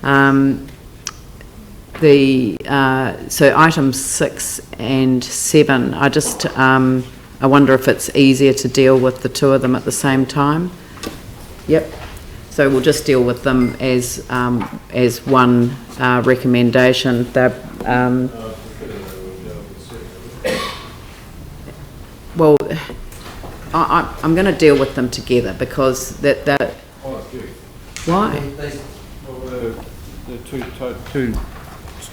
So items 6 and 7, I wonder if it's easier to deal with the two of them at the same time. Yep. So we'll just deal with them as one recommendation. Well, I'm going to deal with them together because that. Why? Well, they're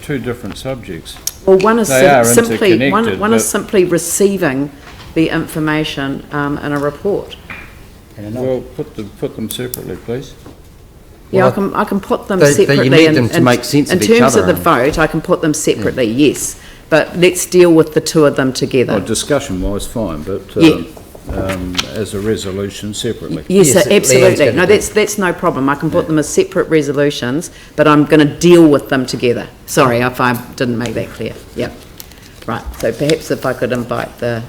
two different subjects. Well, one is simply receiving the information in a report. Well, put them separately, please. Yeah, well, I can put them separately. You need them to make sense of each other. In terms of the vote, I can put them separately, yes. But let's deal with the two of them together. Well, discussion-wise, fine, but as a resolution separately. Yes, absolutely. No, that's no problem. I can put them as separate resolutions, but I'm going to deal with them together. Sorry if I didn't make that clear. Yep. Right. So perhaps if I could invite the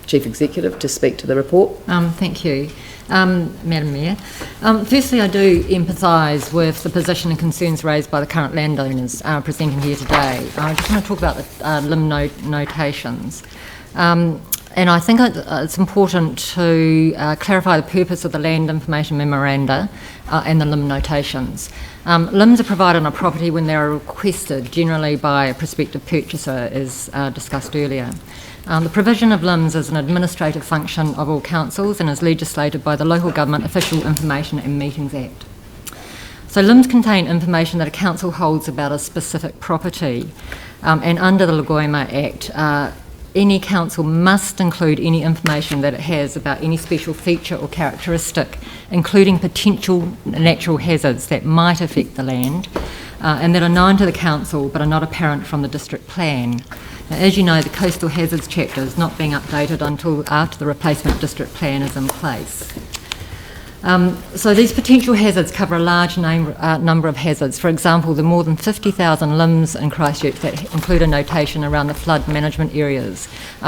Chief Executive to speak to the report. Thank you. Madam Mayor. Firstly, I do empathise with the position and concerns raised by the current landowners presenting here today. I just want to talk about the limb notations. And I think it's important to clarify the purpose of the Land Information Memoranda and the limb notations. Limbs are provided on a property when they are requested, generally by a prospective purchaser, as discussed earlier. The provision of limbs is an administrative function of all councils and is legislated by the Local Government Official Information and Meetings Act. So limbs contain information that a council holds about a specific property, and under the Lagoima Act, any council must include any information that it has about any special feature or characteristic, including potential natural hazards that might affect the land and that are known to the council but are not apparent from the district plan. Now, as you know, the coastal hazards chapter is not being updated until after the replacement district plan is in place. So these potential hazards cover a large number of hazards. For example, the more than 50,000 limbs in Christchurch that include a notation around the flood management areas,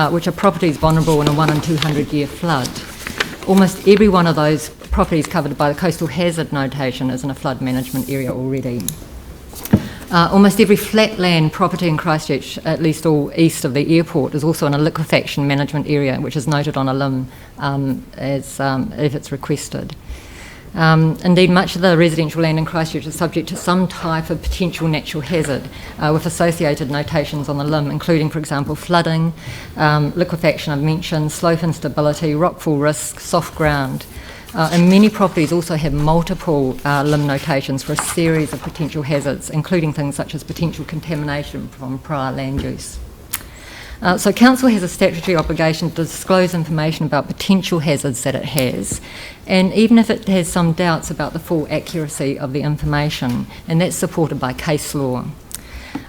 which are properties vulnerable in a 1 in 200 year flood. Almost every one of those properties covered by the coastal hazard notation is in a flood management area already. Almost every flatland property in Christchurch, at least all east of the airport, is also in a liquefaction management area, which is noted on a limb if it's requested. Indeed, much of the residential land in Christchurch is subject to some type of potential natural hazard with associated notations on the limb, including, for example, flooding, liquefaction I've mentioned, slope instability, rockfall risk, soft ground. And many properties also have multiple limb notations for a series of potential hazards, including things such as potential contamination from prior land use. So Council has a statutory obligation to disclose information about potential hazards that it has, and even if it has some doubts about the full accuracy of the information, and that's supported by case law.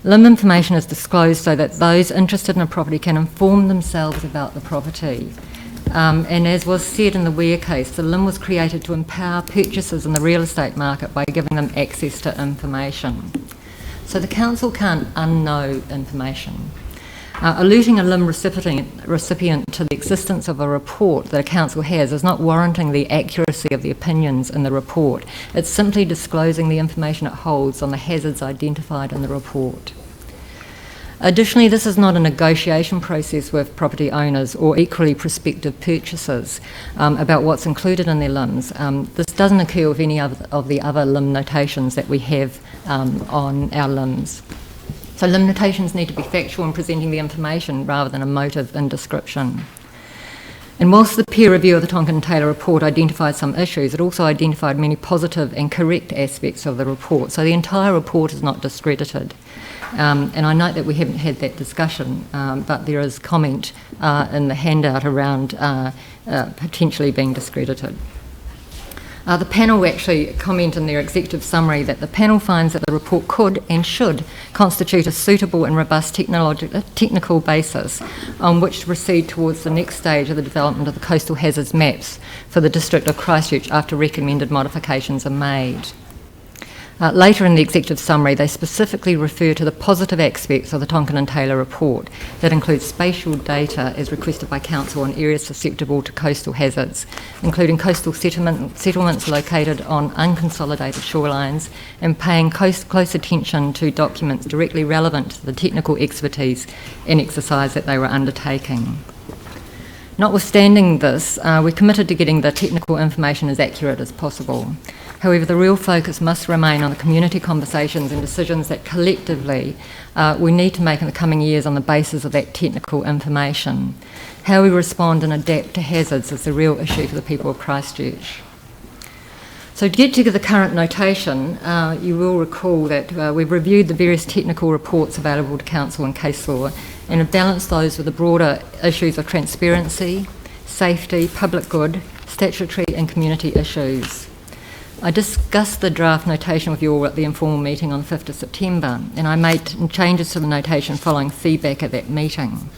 Limb information is disclosed so that those interested in a property can inform themselves about the property. And as was said in the Weir case, the limb was created to empower purchasers in the real estate market by giving them access to information. So the council can't unknow information. Alerting a limb recipient to the existence of a report that a council has is not warranting the accuracy of the opinions in the report. It's simply disclosing the information it holds on the hazards identified in the report. Additionally, this is not a negotiation process with property owners or equally prospective purchasers about what's included in their limbs. This doesn't occur with any of the other limb notations that we have on our limbs. So limb notations need to be factual in presenting the information rather than emotive in description. And whilst the peer review of the Tonkin Taylor report identified some issues, it also identified many positive and correct aspects of the report. So the entire report is not discredited. And I note that we haven't had that discussion, but there is comment in the handout around potentially being discredited. The panel actually comment in their executive summary that the panel finds that the report could and should constitute a suitable and robust technical basis on which to proceed towards the next stage of the development of the coastal hazards maps for the district of Christchurch after recommended modifications are made. Later in the executive summary, they specifically refer to the positive aspects of the Tonkin and Taylor report that includes spatial data as requested by Council on areas susceptible to coastal hazards, including coastal settlements located on unconsolidated shorelines, and paying close attention to documents directly relevant to the technical expertise and exercise that they were undertaking. Notwithstanding this, we're committed to getting the technical information as accurate as possible. However, the real focus must remain on the community conversations and decisions that collectively we need to make in the coming years on the basis of that technical information. How we respond and adapt to hazards is the real issue for the people of Christchurch. So to get to the current notation, you will recall that we've reviewed the various technical reports available to Council and case law and have balanced those with the broader issues of transparency, safety, public good, statutory and community issues. I discussed the draft notation with you all at the informal meeting on the 5th of September, and I made changes to the notation following feedback at that meeting.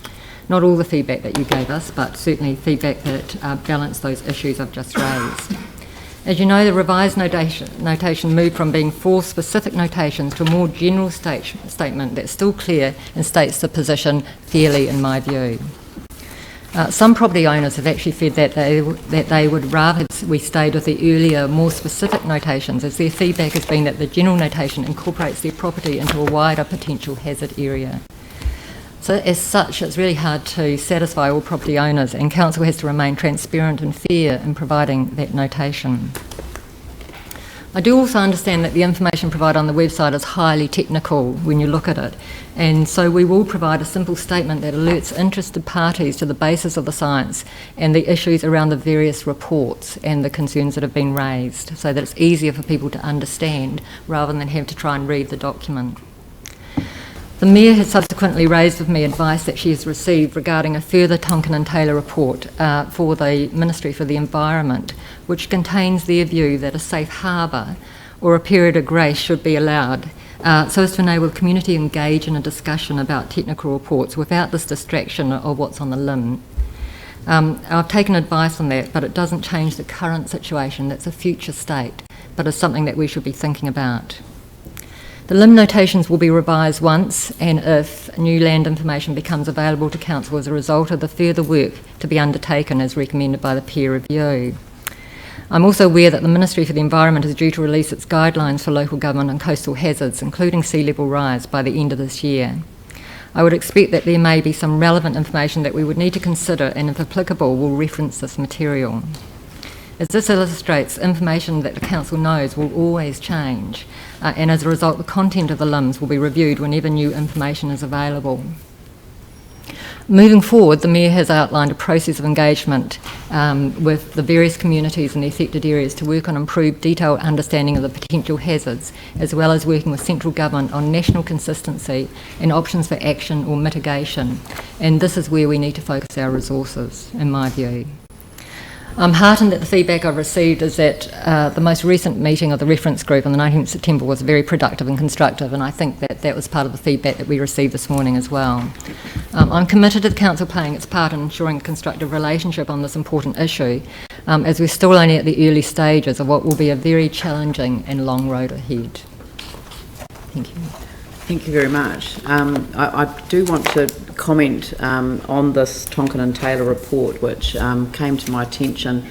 Not all the feedback that you gave us, but certainly feedback that balanced those issues I've just raised. As you know, the revised notation moved from being 4 specific notations to a more general statement that's still clear and states the position fairly, in my view. Some property owners have actually said that they would rather we stayed with the earlier, more specific notations, as their feedback has been that the general notation incorporates their property into a wider potential hazard area. So as such, it's really hard to satisfy all property owners, and Council has to remain transparent and fair in providing that notation. I do also understand that the information provided on the website is highly technical when you look at it, and so we will provide a simple statement that alerts interested parties to the basis of the science and the issues around the various reports and the concerns that have been raised, so that it's easier for people to understand rather than have to try and read the document. The Mayor has subsequently raised with me advice that she has received regarding a further Tonkin and Taylor report for the Ministry for the Environment, which contains their view that a safe harbour or a period of grace should be allowed so as to enable the community to engage in a discussion about technical reports without this distraction of what's on the limb. I've taken advice on that, but it doesn't change the current situation. That's a future state, but it's something that we should be thinking about. The limb notations will be revised once, and if new land information becomes available to Council as a result of the further work to be undertaken as recommended by the peer review. I'm also aware that the Ministry for the Environment is due to release its guidelines for local government and coastal hazards, including sea level rise, by the end of this year. I would expect that there may be some relevant information that we would need to consider, and if applicable, will reference this material. As this illustrates, information that the Council knows will always change, and as a result, the content of the limbs will be reviewed whenever new information is available. Moving forward, the Mayor has outlined a process of engagement with the various communities in the affected areas to work on improved detailed understanding of the potential hazards, as well as working with central government on national consistency and options for action or mitigation. And this is where we need to focus our resources, in my view. I'm heartened that the feedback I've received is that the most recent meeting of the reference group on the 19th of September was very productive and constructive, and I think that that was part of the feedback that we received this morning as well. I'm committed to the Council playing its part in ensuring a constructive relationship on this important issue, as we're still only at the early stages of what will be a very challenging and long road ahead. Thank you. Thank you very much. I do want to comment on this Tonkin and Taylor report, which came to my attention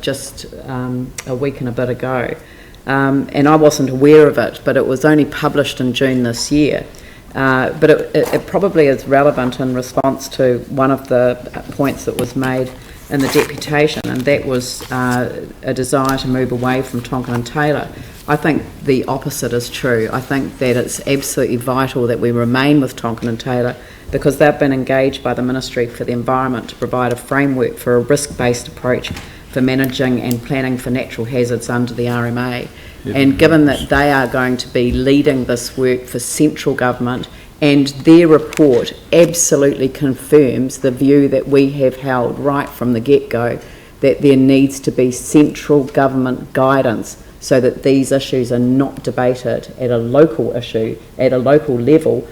just a week and a bit ago. And I wasn't aware of it, but it was only published in June this year. But it probably is relevant in response to one of the points that was made in the deputation, and that was a desire to move away from Tonkin and Taylor. I think the opposite is true. I think that it's absolutely vital that we remain with Tonkin and Taylor, because they've been engaged by the Ministry for the Environment to provide a framework for a risk-based approach for managing and planning for natural hazards under the RMA. Yep. And given that they are going to be leading this work for central government, and their report absolutely confirms the view that we have held right from the get-go, that there needs to be central government guidance so that these issues are not debated at a local issue, at a local level.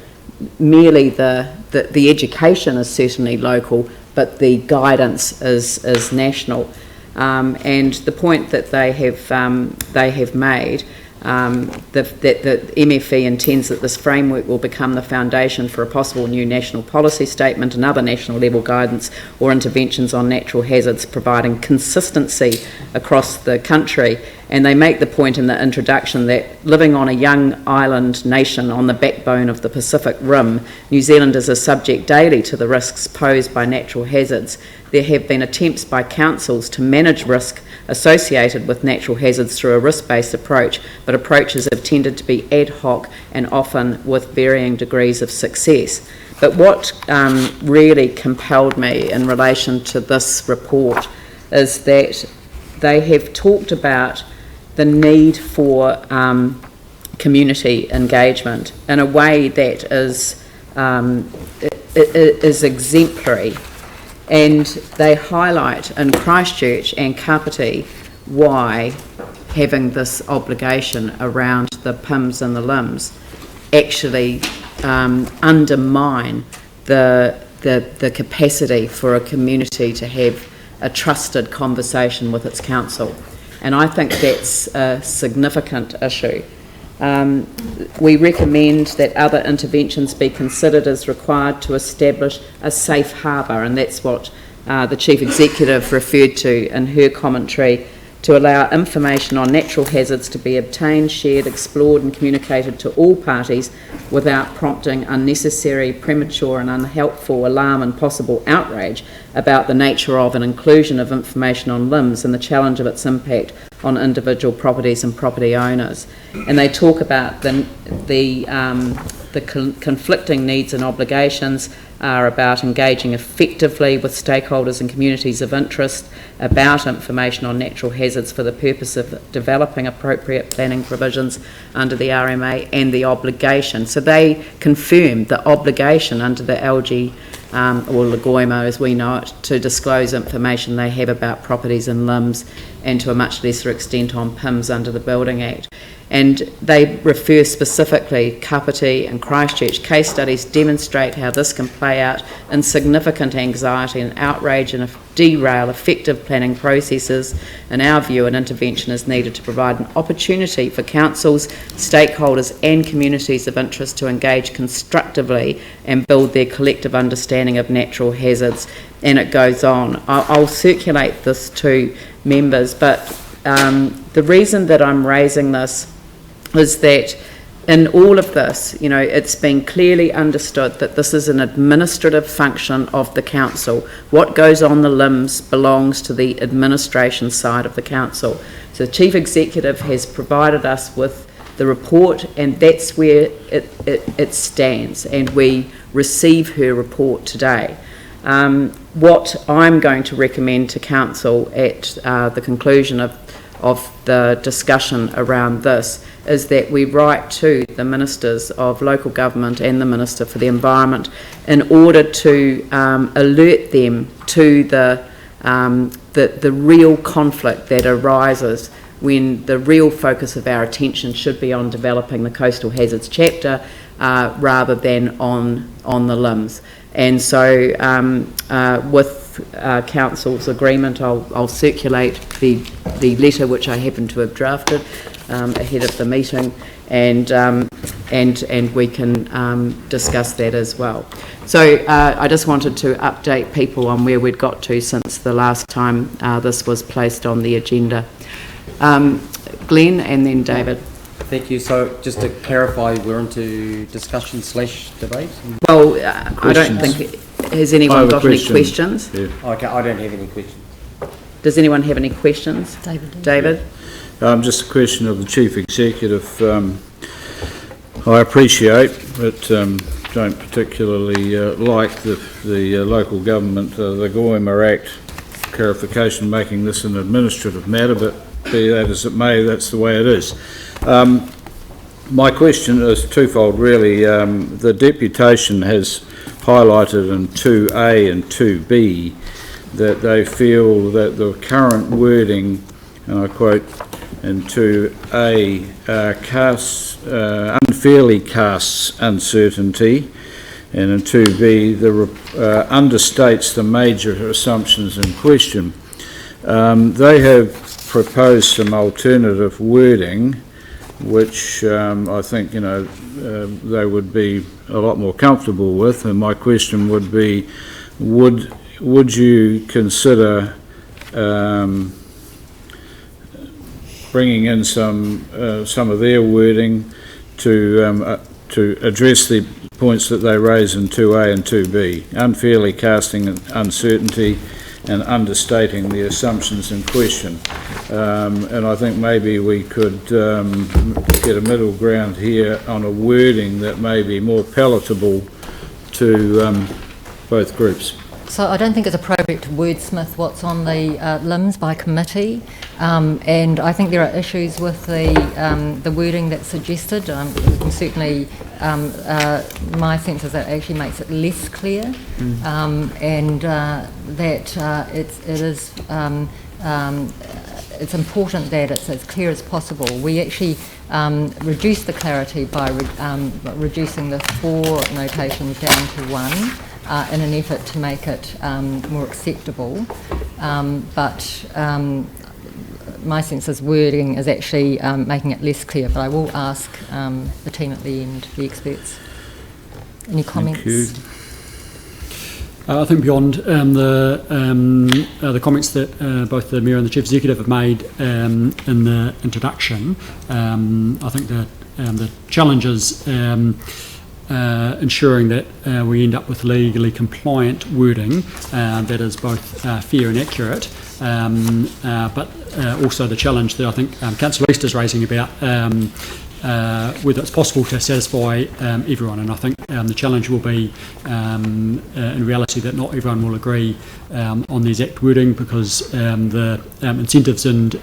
Merely the education is certainly local, but the guidance is national. And the point that they have made that the MFE intends that this framework will become the foundation for a possible new national policy statement and other national level guidance or interventions on natural hazards, providing consistency across the country. And they make the point in the introduction that living on a young island nation on the backbone of the Pacific Rim, New Zealanders are subject daily to the risks posed by natural hazards. There have been attempts by councils to manage risk associated with natural hazards through a risk-based approach, but approaches have tended to be ad hoc and often with varying degrees of success. But what really compelled me in relation to this report is that they have talked about the need for community engagement in a way that is exemplary. And they highlight in Christchurch and Kapiti why having this obligation around the PIMs and the LIMs actually undermine the capacity for a community to have a trusted conversation with its council. And I think that's a significant issue. We recommend that other interventions be considered as required to establish a safe harbour, and that's what the Chief Executive referred to in her commentary, to allow information on natural hazards to be obtained, shared, explored and communicated to all parties without prompting unnecessary, premature and unhelpful alarm and possible outrage about the nature of and inclusion of information on LIMs and the challenge of its impact on individual properties and property owners. And they talk about the conflicting needs and obligations are about engaging effectively with stakeholders and communities of interest about information on natural hazards for the purpose of developing appropriate planning provisions under the RMA, and the obligation. So they confirm the obligation under the LG or Lagoima as we know it, to disclose information they have about properties and LIMs, and to a much lesser extent on PIMs under the Building Act. And they refer specifically, Kapiti and Christchurch case studies demonstrate how this can play out in significant anxiety and outrage and derail effective planning processes. In our view, an intervention is needed to provide an opportunity for councils, stakeholders and communities of interest to engage constructively and build their collective understanding of natural hazards. And it goes on. I'll circulate this to members, but the reason that I'm raising this is that in all of this, you know, it's been clearly understood that this is an administrative function of the council. What goes on the LIMs belongs to the administration side of the council. So the Chief Executive has provided us with the report, and that's where it stands, and we receive her report today. What I'm going to recommend to council at the conclusion of the discussion around this is that we write to the Ministers of Local Government and the Minister for the Environment in order to alert them to the real conflict that arises when the real focus of our attention should be on developing the coastal hazards chapter rather than on the LIMs. And so with Council's agreement, I'll circulate the letter which I happen to have drafted ahead of the meeting, and we can discuss that as well. So I just wanted to update people on where we'd got to since the last time this was placed on the agenda. Glenn and then David. Thank you. So just to clarify, we're into discussion/debate? Well, I don't think... Has anyone got any questions? Yeah. Okay, I don't have any questions. Does anyone have any questions? David? Just a question of the Chief Executive. I appreciate, but don't particularly like the local government, the Goima Act clarification making this an administrative matter, but be that as it may, that's the way it is. My question is twofold really. The deputation has highlighted in 2A and 2B that they feel that the current wording, and I quote in 2A, unfairly casts uncertainty, and in 2B understates the major assumptions in question. They have proposed some alternative wording which I think, they would be a lot more comfortable with. And my question would be, would you consider bringing in some of their wording to address the points that they raise in 2A and 2B, unfairly casting uncertainty and understating the assumptions in question. And I think maybe we could get a middle ground here on a wording that may be more palatable to both groups. So I don't think it's appropriate to wordsmith what's on the LIMS by committee, and I think there are issues with the wording that's suggested. Certainly, my sense is that it actually makes it less clear, and that it's important that it's as clear as possible. We actually reduce the clarity by reducing the 4 notations down to 1. In an effort to make it more acceptable, but my sense is wording is actually making it less clear, but I will ask the team at the end, the experts. Any comments? Thank you. I think beyond the comments that both the Mayor and the Chief Executive have made in the introduction, I think the challenge is ensuring that we end up with legally compliant wording that is both fair and accurate, but also the challenge that I think Councillor East is raising about whether it's possible to satisfy everyone. And I think the challenge will be in reality that not everyone will agree on the exact wording, because the incentives and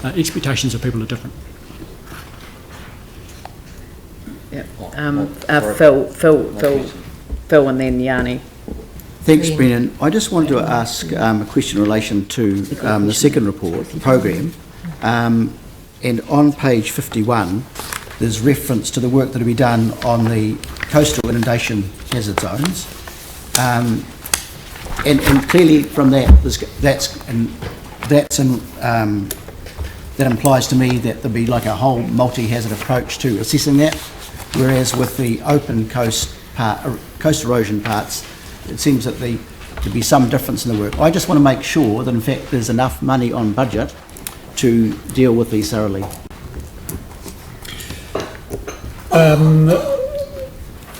expectations of people are different. Phil and then Yanni. Thanks, Brennan. I just wanted to ask a question in relation to the second report, the program. And on page 51, there's reference to the work that will be done on the coastal inundation hazard zones. And clearly from that, that implies to me that there'll be like a whole multi-hazard approach to assessing that. Whereas with the open coast erosion parts, it seems that there'd be some difference in the work. I just want to make sure that in fact there's enough money on budget to deal with these thoroughly.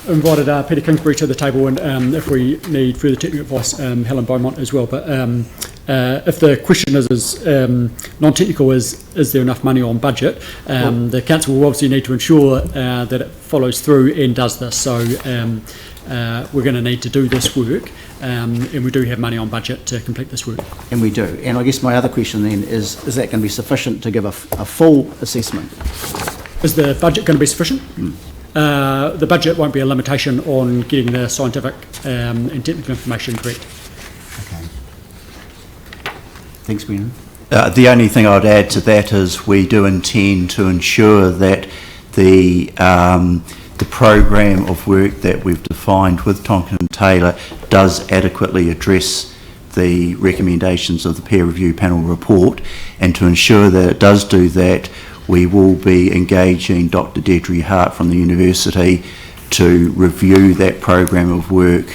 Invited Peter Kingsbury to the table, and if we need further technical advice, Helen Beaumont as well. But if the question is non-technical, is there enough money on budget? The council will obviously need to ensure that it follows through and does this. So we're going to need to do this work, and we do have money on budget to complete this work. And we do. And I guess my other question then is that going to be sufficient to give a full assessment? Is the budget going to be sufficient? The budget won't be a limitation on getting the scientific and technical information correct. Okay. Thanks, Brennan. The only thing I'd add to that is we do intend to ensure that the program of work that we've defined with Tonkin and Taylor does adequately address the recommendations of the peer review panel report, and to ensure that it does do that, we will be engaging Dr. Deirdre Hart from the university to review that program of work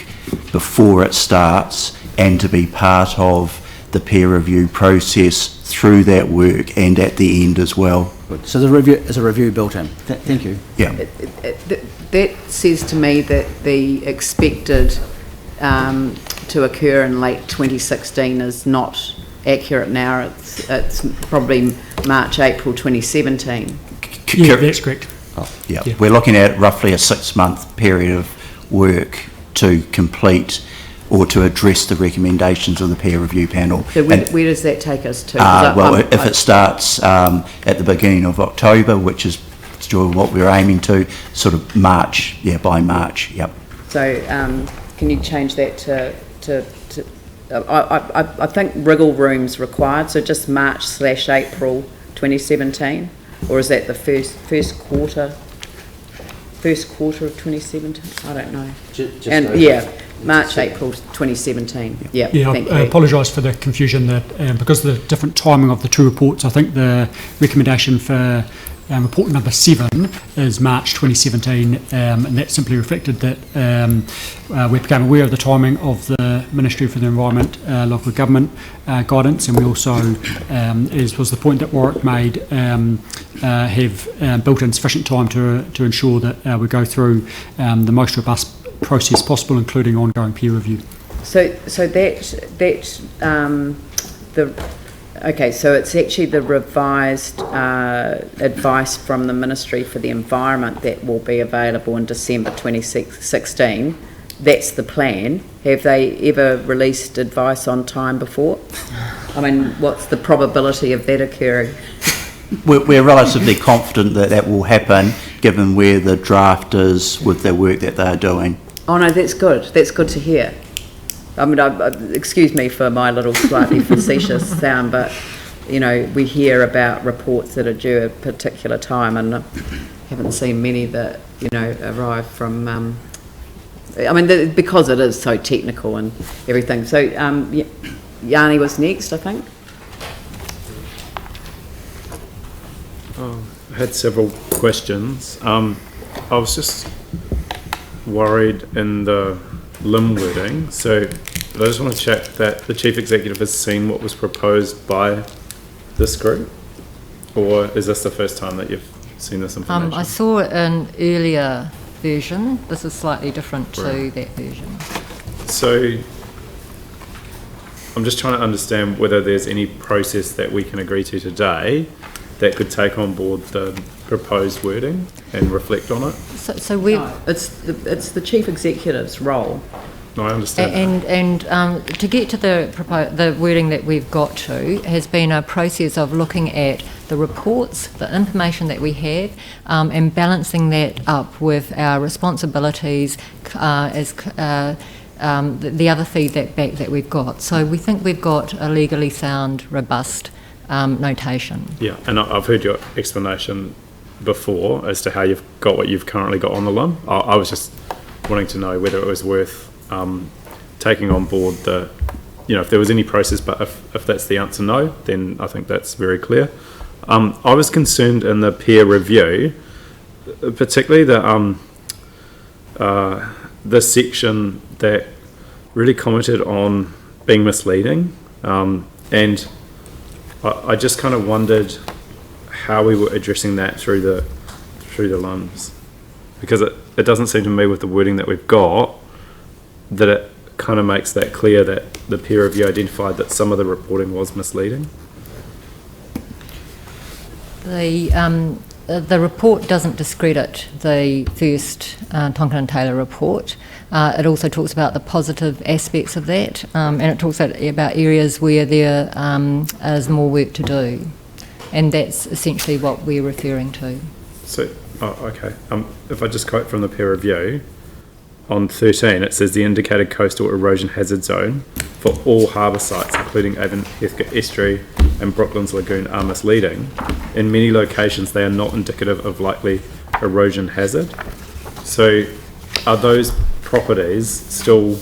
before it starts, and to be part of the peer review process through that work and at the end as well. Good. So the review is a review built in. Thank you. Yeah. That says to me that the expected to occur in late 2016 is not accurate now. It's probably March, April 2017. Yeah, that's correct. Yeah. We're looking at roughly a 6-month period of work to complete or to address the recommendations of the peer review panel. So where does that take us to? If it starts at the beginning of October, which is still what we're aiming to, sort of March, by March, yep. So can you change that to I think wriggle room's required, so just March/April 2017, or is that the first quarter of 2017? I don't know. March, April 2017. Yeah, thank you. I apologise for the confusion that because of the different timing of the two reports, I think the recommendation for report number 7 is March 2017, and that simply reflected that we became aware of the timing of the Ministry for the Environment local government guidance, and we also, as was the point that Warwick made, have built in sufficient time to ensure that we go through the most robust process possible, including ongoing peer review. So so it's actually the revised advice from the Ministry for the Environment that will be available in December 2016. That's the plan. Have they ever released advice on time before? I mean, what's the probability of that occurring? We're relatively confident that that will happen, given where the draft is with the work that they're doing. Oh no, that's good. That's good to hear. I mean, excuse me for my little slightly facetious sound, but, you know, we hear about reports that are due a particular time, and I haven't seen many that, you know, arrive from, because it is so technical and everything. So, Yanni was next, I think. I had several questions. I was just worried in the LIM wording, so I just want to check that the Chief Executive has seen what was proposed by this group, or is this the first time that you've seen this information? I saw an earlier version. This is slightly different to Right. that version. So I'm just trying to understand whether there's any process that we can agree to today that could take on board the proposed wording and reflect on it. So we It's the Chief Executive's role. No, I understand. and to get to the wording that we've got to has been a process of looking at the reports, the information that we have, and balancing that up with our responsibilities as the other feedback that we've got. So we think we've got a legally sound, robust notation. Yeah, and I've heard your explanation before as to how you've got what you've currently got on the LIM. I was just wanting to know whether it was worth taking on board the, you know, if there was any process, but if that's the answer no, then I think that's very clear. I was concerned in the peer review, particularly the section that really commented on being misleading, and I just kind of wondered how we were addressing that through the LIMs, because it doesn't seem to me with the wording that we've got that it kind of makes that clear that the peer review identified that some of the reporting was misleading. The report doesn't discredit the first Tonkin and Taylor report. It also talks about the positive aspects of that, and it talks about areas where there is more work to do, and that's essentially what we're referring to. So, okay. If I just quote from the peer review, on 13 it says the indicated coastal erosion hazard zone for all harbour sites, including Avon Heathcote Estuary and Brooklands Lagoon, are misleading. In many locations they are not indicative of likely erosion hazard. So are those properties still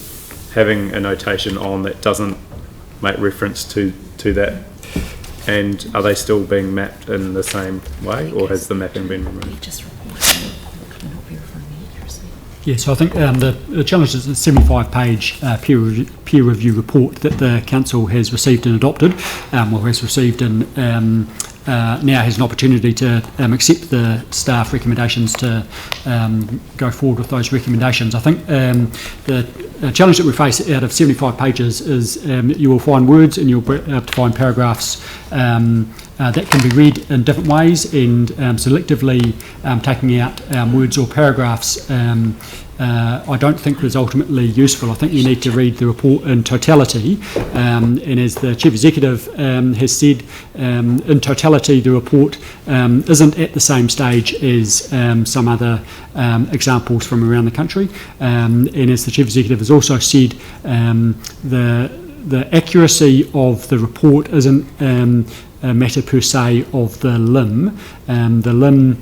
having a notation on that doesn't make reference to that? And are they still being mapped in the same way, or has the mapping been removed? Yeah, so I think the challenge is the 75-page peer review report that the council has received and adopted, or has received and now has an opportunity to accept the staff recommendations to go forward with those recommendations. I think the challenge that we face out of 75 pages is you will find words and you'll be able to find paragraphs that can be read in different ways, and selectively taking out words or paragraphs I don't think was ultimately useful. I think you need to read the report in totality, and as the Chief Executive has said, in totality the report isn't at the same stage as some other examples from around the country, and as the Chief Executive has also said, the accuracy of the report isn't a matter per se of the LIM. The LIM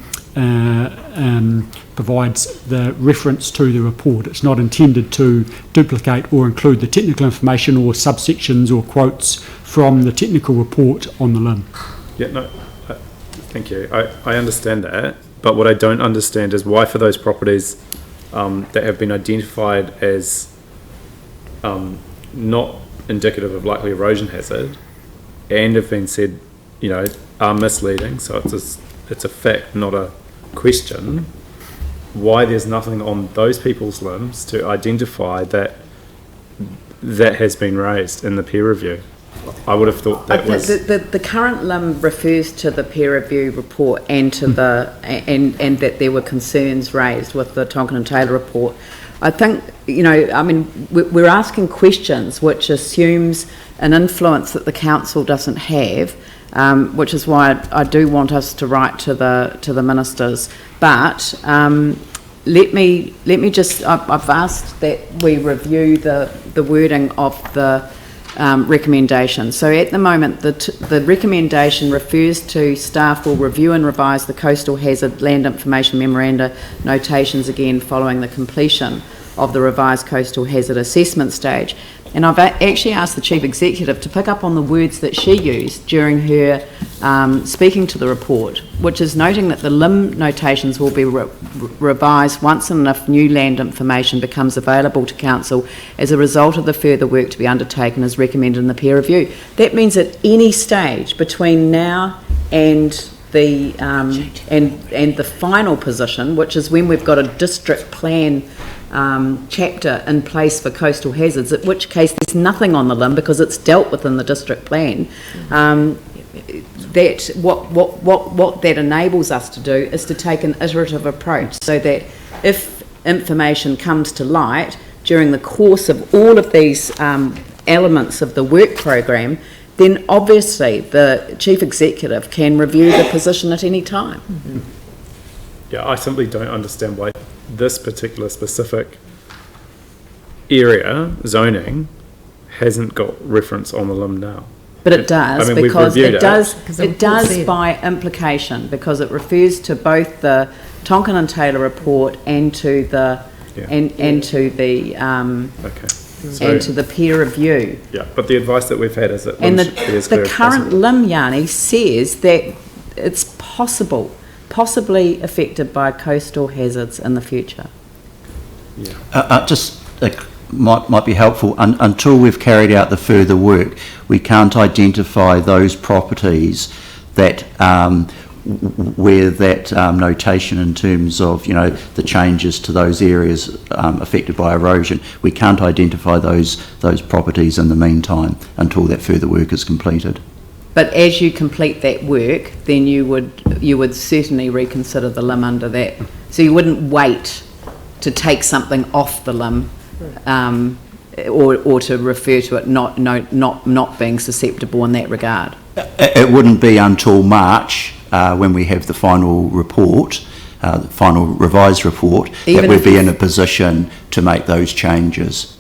provides the reference to the report. It's not intended to duplicate or include the technical information or subsections or quotes from the technical report on the LIM. Yeah, no, Thank you. I understand that, but what I don't understand is why for those properties that have been identified as not indicative of likely erosion hazard and have been said, you know, are misleading, so it's a fact, not a question, why there's nothing on those people's limbs to identify that has been raised in the peer review. I would have thought that was... The current limb refers to the peer review report and to and that there were concerns raised with the Tonkin and Taylor report. I think, you know, I mean, we're asking questions which assumes an influence that the council doesn't have, which is why I do want us to write to the ministers. But let me just, I've asked that we review the wording of the recommendation. So at the moment, the recommendation refers to staff will review and revise the coastal hazard land information memoranda notations again following the completion of the revised coastal hazard assessment stage. And I've actually asked the Chief Executive to pick up on the words that she used during her speaking to the report, which is noting that the LIM notations will be revised once and if new land information becomes available to Council as a result of the further work to be undertaken as recommended in the peer review. That means at any stage between now and the and the final position, which is when we've got a district plan chapter in place for coastal hazards, at which case there's nothing on the LIM because it's dealt with in the district plan. That what that enables us to do is to take an iterative approach, so that if information comes to light during the course of all of these elements of the work program, then obviously the Chief Executive can review the position at any time. Mm-hmm. Yeah, I simply don't understand why this particular specific area, zoning, hasn't got reference on the LIM now. But it does, I mean, because it does by implication, because it refers to both the Tonkin and Taylor report and to the and to the and to the peer review. Yeah, but the advice that we've had is that and the current LIM, Yanni, says that it's possibly affected by coastal hazards in the future. Yeah. Might be helpful. Until we've carried out the further work, we can't identify those properties that where that notation in terms of, you know, the changes to those areas affected by erosion. We can't identify those properties in the meantime until that further work is completed. But as you complete that work, then you would certainly reconsider the LIM under that. So you wouldn't wait to take something off the LIM, or to refer to it not being susceptible in that regard. It wouldn't be until March when we have the final report, the final revised report, that we'd be in a position to make those changes.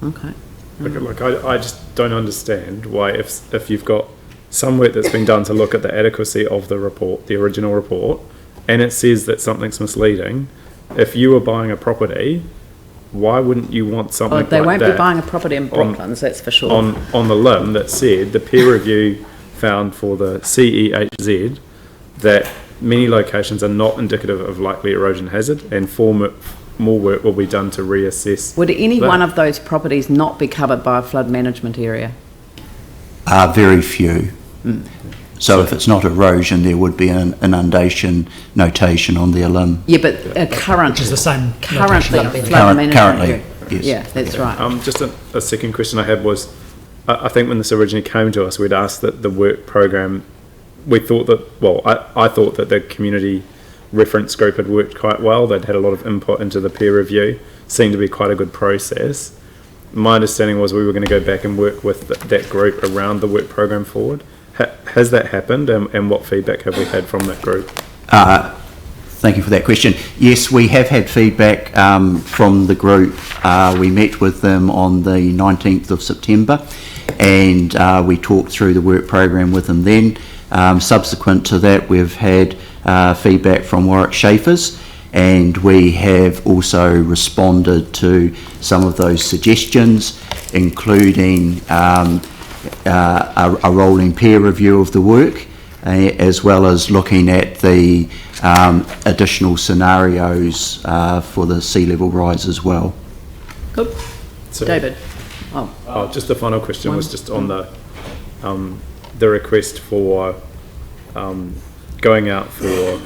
Okay. Look, I just don't understand why if you've got some work that's been done to look at the adequacy of the report, the original report, and it says that something's misleading, if you were buying a property, why wouldn't you want something like that? They won't be buying a property in Brooklands, that's for sure. On the LIM that said the peer review found for the CEHZ that many locations are not indicative of likely erosion hazard, and more work will be done to reassess. Would any one of those properties not be covered by a flood management area? Very few. So if it's not erosion, there would be an inundation notation on the LIM. Yeah, but current, Which is the same currently notation. flood management Currently, area. yes. Yeah, that's right. Just a second question I had was, I think when this originally came to us, we'd asked that the work program, we thought that, well, I thought that the community reference group had worked quite well. They'd had a lot of input into the peer review, seemed to be quite a good process. My understanding was we were going to go back and work with that group around the work program forward. Has that happened, and what feedback have we had from that group? Thank you for that question. Yes, we have had feedback from the group. We met with them on the 19th of September, and we talked through the work program with them then. Subsequent to that, we've had feedback from Warwick Schaefer's, and we have also responded to some of those suggestions, including a rolling peer review of the work, as well as looking at the additional scenarios for the sea level rise as well. Good. So- David? Just the final question was just on the request for going out for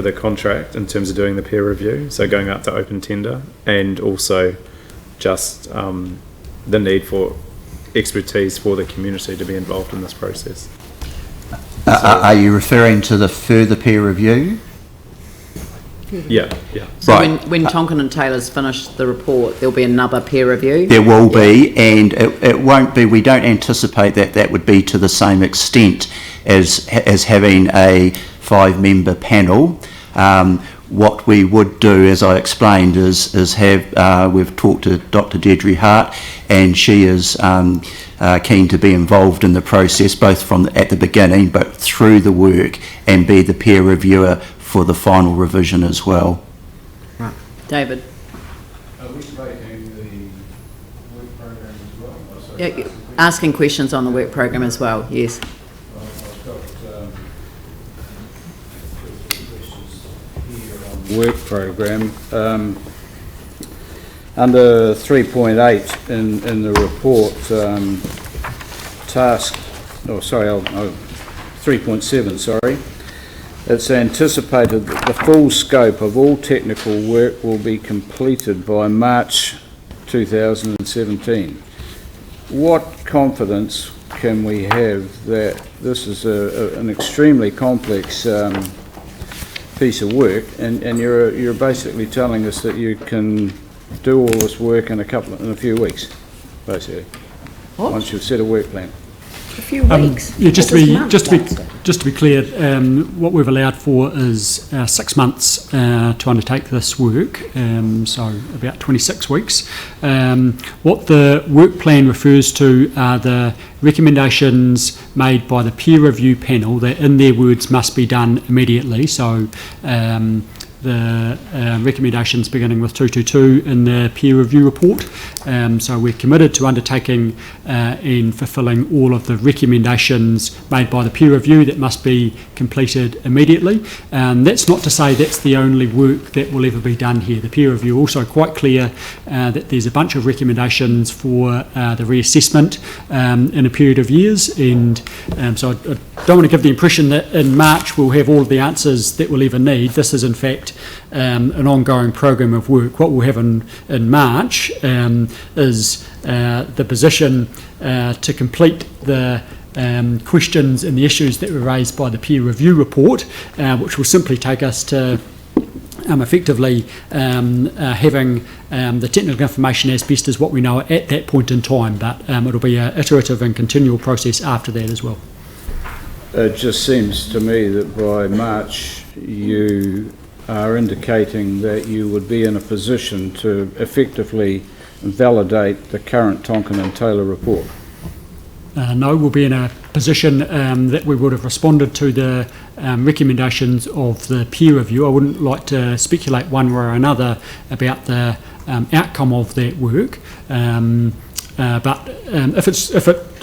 the contract in terms of doing the peer review, so going out to open tender, and also just the need for expertise for the community to be involved in this process. Are you referring to the further peer review? Yeah. So Right. when Tonkin and Taylor's finished the report, there'll be another peer review? There will be, and it won't be, we don't anticipate that would be to the same extent as having a 5-member panel. What we would do, as I explained, is we've talked to Dr. Deirdre Hart, and she is keen to be involved in the process, both from at the beginning, but through the work, and be the peer reviewer for the final revision as well. Right. David? Are we making the work program as well? Yeah, asking questions on the work program as well, yes. I've got questions here on the work program. Under 3.8 in the report, 3.7, sorry. It's anticipated that the full scope of all technical work will be completed by March 2017. What confidence can we have that this is an extremely complex piece of work, and you're basically telling us that you can do all this work in a few weeks, basically, What? once you've set a work plan? A few weeks? Yeah, just to be clear, what we've allowed for is 6 months to undertake this work, so about 26 weeks. What the work plan refers to are the recommendations made by the peer review panel that, in their words, must be done immediately. So the recommendations beginning with 222 in the peer review report. So we're committed to undertaking and fulfilling all of the recommendations made by the peer review that must be completed immediately. That's not to say that's the only work that will ever be done here. The peer review also quite clear that there's a bunch of recommendations for the reassessment in a period of years, and so I don't want to give the impression that in March we'll have all of the answers that we'll ever need. This is in fact an ongoing program of work. What we'll have in March is the position to complete the questions and the issues that were raised by the peer review report, which will simply take us to effectively having the technical information as best as what we know at that point in time, but it'll be an iterative and continual process after that as well. It just seems to me that by March you are indicating that you would be in a position to effectively validate the current Tonkin and Taylor report. No, we'll be in a position that we would have responded to the recommendations of the peer review. I wouldn't like to speculate one way or another about the outcome of that work, but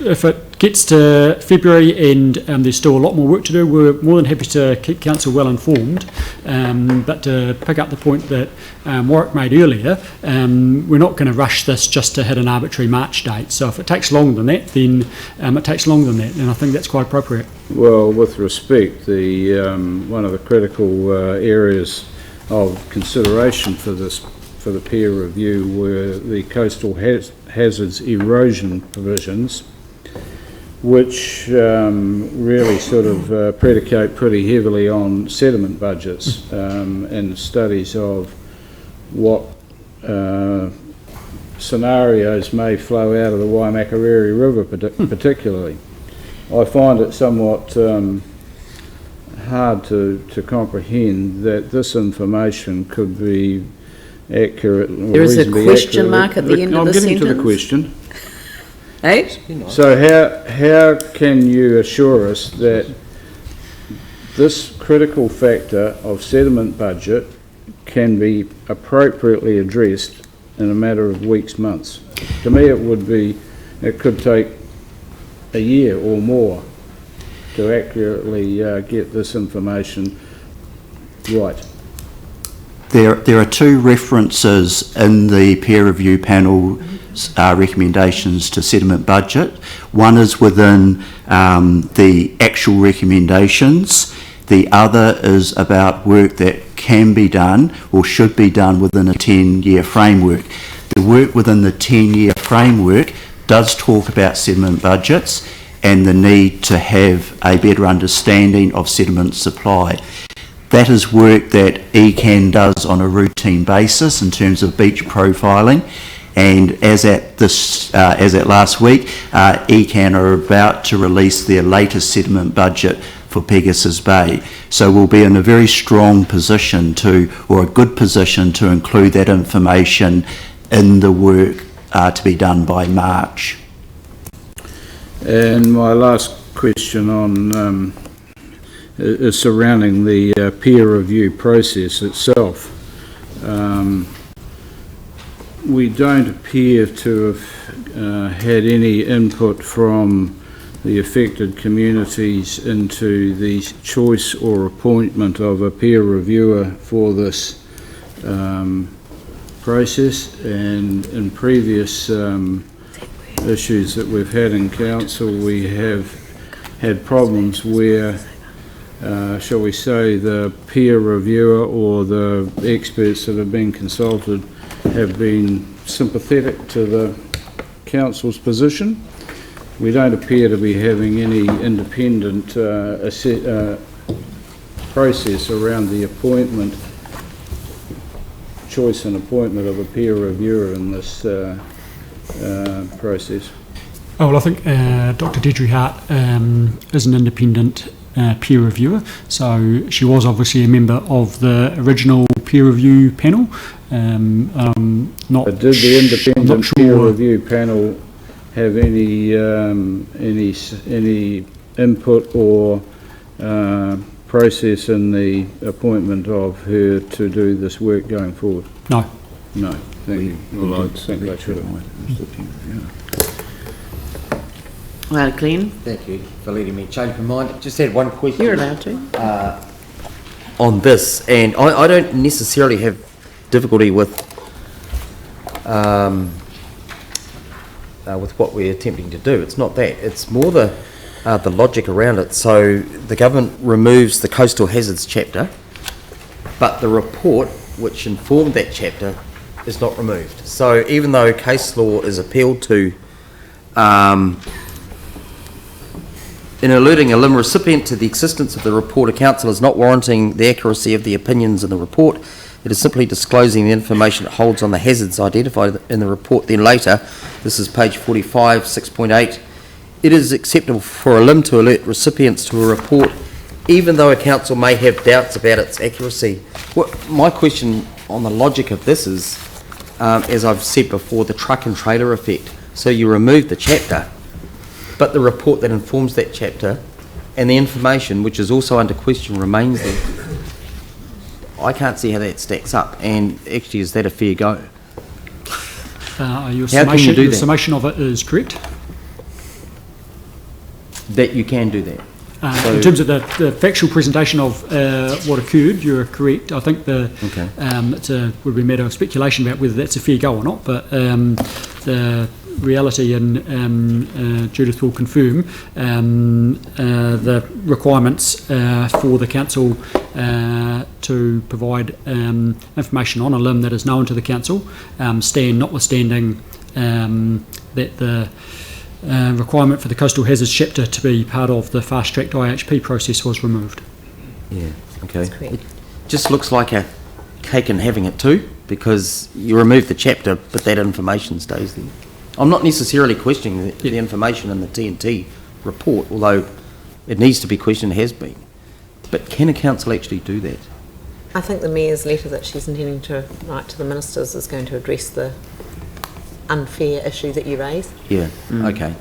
if it gets to February and there's still a lot more work to do, we're more than happy to keep council well informed. But to pick up the point that Warwick made earlier, we're not going to rush this just to hit an arbitrary March date. So if it takes longer than that, then it takes longer than that, and I think that's quite appropriate. Well, with respect, one of the critical areas of consideration for the peer review were the coastal hazards erosion provisions, which really sort of predicate pretty heavily on sediment budgets and studies of what scenarios may flow out of the Waimakariri River particularly. I find it somewhat hard to comprehend that this information could be accurate. There is a question mark at the end of the sentence. I'm getting to the question. Hey? So how can you assure us that this critical factor of sediment budget can be appropriately addressed in a matter of weeks, months? To me, it could take a year or more to accurately get this information right? There are two references in the peer review panel's recommendations to settlement budget. One is within the actual recommendations. The other is about work that can be done or should be done within a 10-year framework. The work within the 10-year framework does talk about settlement budgets and the need to have a better understanding of settlement supply. That is work that ECAN does on a routine basis in terms of beach profiling, and as at last week, ECAN are about to release their latest settlement budget for Pegasus Bay. So we'll be in a very strong position or a good position to include that information in the work to be done by March. And my last question on is surrounding the peer review process itself. We don't appear to have had any input from the affected communities into the choice or appointment of a peer reviewer for this process, and in previous issues that we've had in council, we have had problems where shall we say, the peer reviewer or the experts that have been consulted have been sympathetic to the council's position. We don't appear to be having any independent process around the appointment, choice and appointment of a peer reviewer in this process. Oh, well, I think Dr. Deidre Hart is an independent peer reviewer, so she was obviously a member of the original peer review panel. But did the independent peer review panel have any input or process in the appointment of her to do this work going forward? No. No, thank you. Well, I think they should have. Glenn? Thank you for letting me change my mind. Just had one question. You're allowed to. On this, and I don't necessarily have difficulty with what we're attempting to do. It's not that. It's more the logic around it. So the government removes the coastal hazards chapter, but the report which informed that chapter is not removed. So even though case law is appealed to in alerting a LIM recipient to the existence of the report, a council is not warranting the accuracy of the opinions in the report. It is simply disclosing the information it holds on the hazards identified in the report. Then later, this is page 45, 6.8, it is acceptable for a LIM to alert recipients to a report even though a council may have doubts about its accuracy. My question on the logic of this is, as I've said before, the truck and trailer effect. So you remove the chapter, but the report that informs that chapter and the information, which is also under question, remains there. I can't see how that stacks up, and actually, is that a fair go? Your How can you do your that? summation of it is correct. That you can do that? So- In terms of the factual presentation of what occurred, you're correct. I think would be a matter of speculation about whether that's a fair go or not, but the reality, and Judith will confirm, the requirements for the council to provide information on a LIM that is known to the council stand, notwithstanding that the requirement for the coastal hazards chapter to be part of the fast-tracked IHP process was removed. Yeah, okay. It just looks like a cake and having it too, because you remove the chapter, but that information stays there. I'm not necessarily questioning the information in the TNT report, although it needs to be questioned, has been. But can a council actually do that? I think the Mayor's letter that she's intending to write to the ministers is going to address the unfair issue that you raised. Yeah, okay.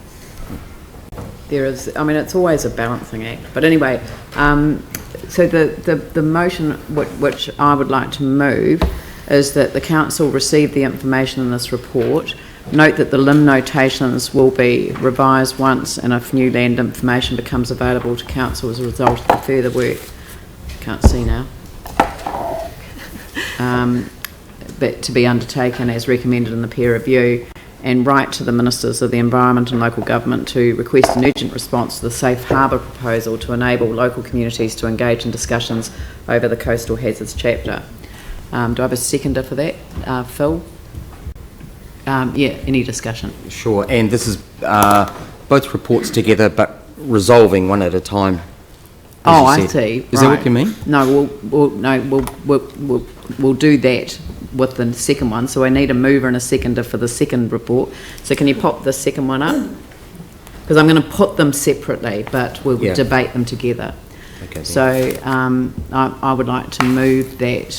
There is, I mean, it's always a balancing act. But anyway, so the motion which I would like to move is that the council receive the information in this report, Note that the limb notations will be revised once and if new land information becomes available to council as a result of the further work. Can't see now. But to be undertaken as recommended in the peer review, and write to the Ministers of the Environment and Local Government to request an urgent response to the Safe Harbour proposal to enable local communities to engage in discussions over the Coastal Hazards chapter. Do I have a seconder for that, Phil? Yeah, any discussion? Sure, and this is both reports together but resolving one at a time. Oh, I see. Is that what you mean? No, we'll do that with the second one. So I need a mover and a seconder for the second report. So can you pop the second one up? Because I'm going to put them separately, but we'll debate them together. Okay, so I would like to move that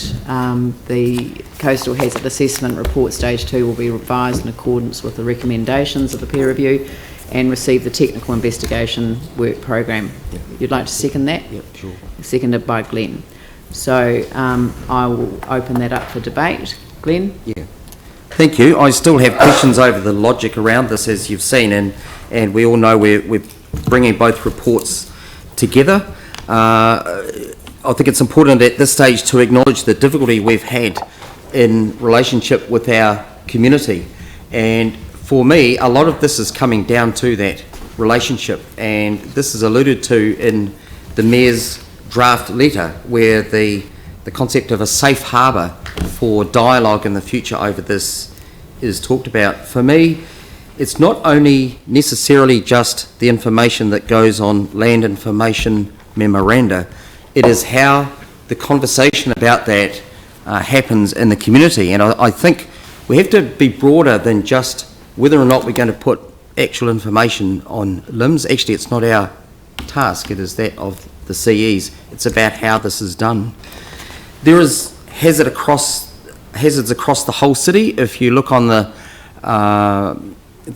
the Coastal Hazard Assessment Report Stage 2 will be revised in accordance with the recommendations of the peer review and receive the technical investigation work program. Yep. You'd like to second that? Yep, sure. Seconded by Glenn. So I will open that up for debate. Glenn? Yeah. Thank you. I still have questions over the logic around this, as you've seen, and we all know we're bringing both reports together. I think it's important at this stage to acknowledge the difficulty we've had in relationship with our community, and for me a lot of this is coming down to that relationship, and this is alluded to in the Mayor's draft letter where the concept of a safe harbour for dialogue in the future over this is talked about. For me, it's not only necessarily just the information that goes on land information memoranda, it is how the conversation about that happens in the community, and I think we have to be broader than just whether or not we're going to put actual information on limbs. Actually, it's not our task, it is that of the CEs. It's about how this is done. There is hazards across the whole city. If you look on the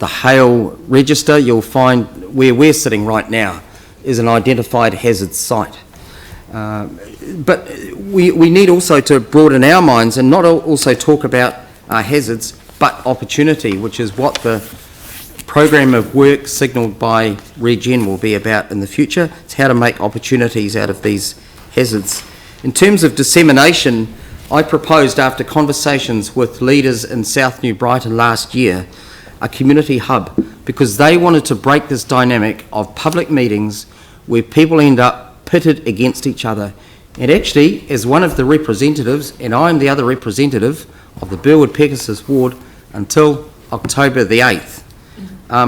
hail register, you'll find where we're sitting right now is an identified hazard site. But we need also to broaden our minds and not also talk about hazards, but opportunity, which is what the program of work signalled by Regen will be about in the future. It's how to make opportunities out of these hazards. In terms of dissemination, I proposed, after conversations with leaders in South New Brighton last year, a community hub, because they wanted to break this dynamic of public meetings where people end up pitted against each other. And actually, as one of the representatives, and I'm the other representative of the Burwood-Pegasus ward until October the 8th, I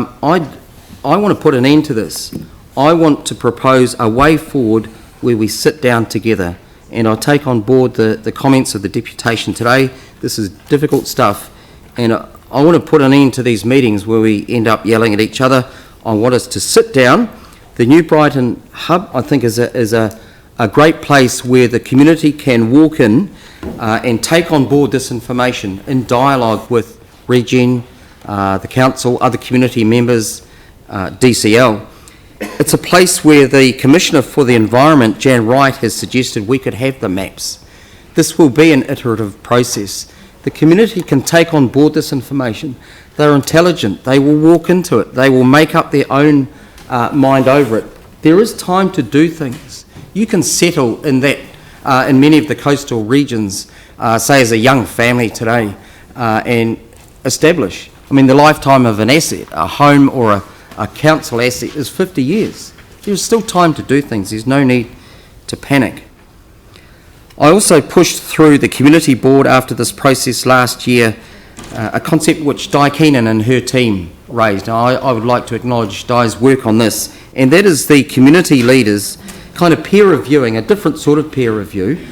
want to put an end to this. I want to propose a way forward where we sit down together, and I take on board the comments of the deputation today. This is difficult stuff, and I want to put an end to these meetings where we end up yelling at each other. I want us to sit down. The New Brighton Hub, I think, is a great place where the community can walk in and take on board this information in dialogue with Regen, the council, other community members, DCL. It's a place where the Commissioner for the Environment, Jan Wright, has suggested we could have the maps. This will be an iterative process. The community can take on board this information. They're intelligent. They will walk into it. They will make up their own mind over it. There is time to do things. You can settle in that in many of the coastal regions, say as a young family today, and establish. I mean, the lifetime of an asset, a home or a council asset, is 50 years. There's still time to do things. There's no need to panic. I also pushed through the community board after this process last year a concept which Di Keenan and her team raised. Now, I would like to acknowledge Di's work on this, and that is the community leaders kind of peer reviewing, a different sort of peer review,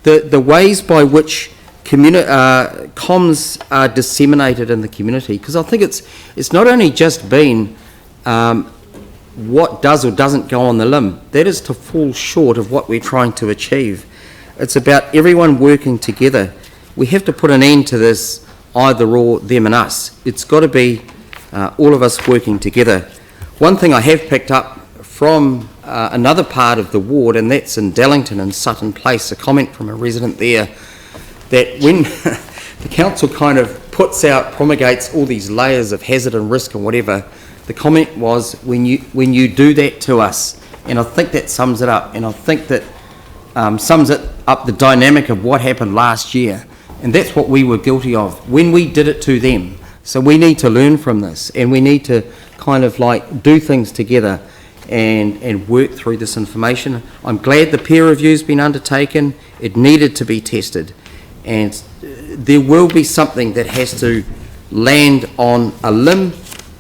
the ways by which comms are disseminated in the community, because I think it's not only just been what does or doesn't go on the limb. That is to fall short of what we're trying to achieve. It's about everyone working together. We have to put an end to this either or, them and us. It's got to be all of us working together. One thing I have picked up from another part of the ward, and that's in Dallington and Sutton Place, a comment from a resident there, that when the council kind of promulgates all these layers of hazard and risk and whatever. The comment was, when you do that to us, and I think that sums it up, and I think that sums it up the dynamic of what happened last year, and that's what we were guilty of when we did it to them. So we need to learn from this, and we need to kind of like do things together and work through this information. I'm glad the peer review's been undertaken. It needed to be tested, and there will be something that has to land on a limb.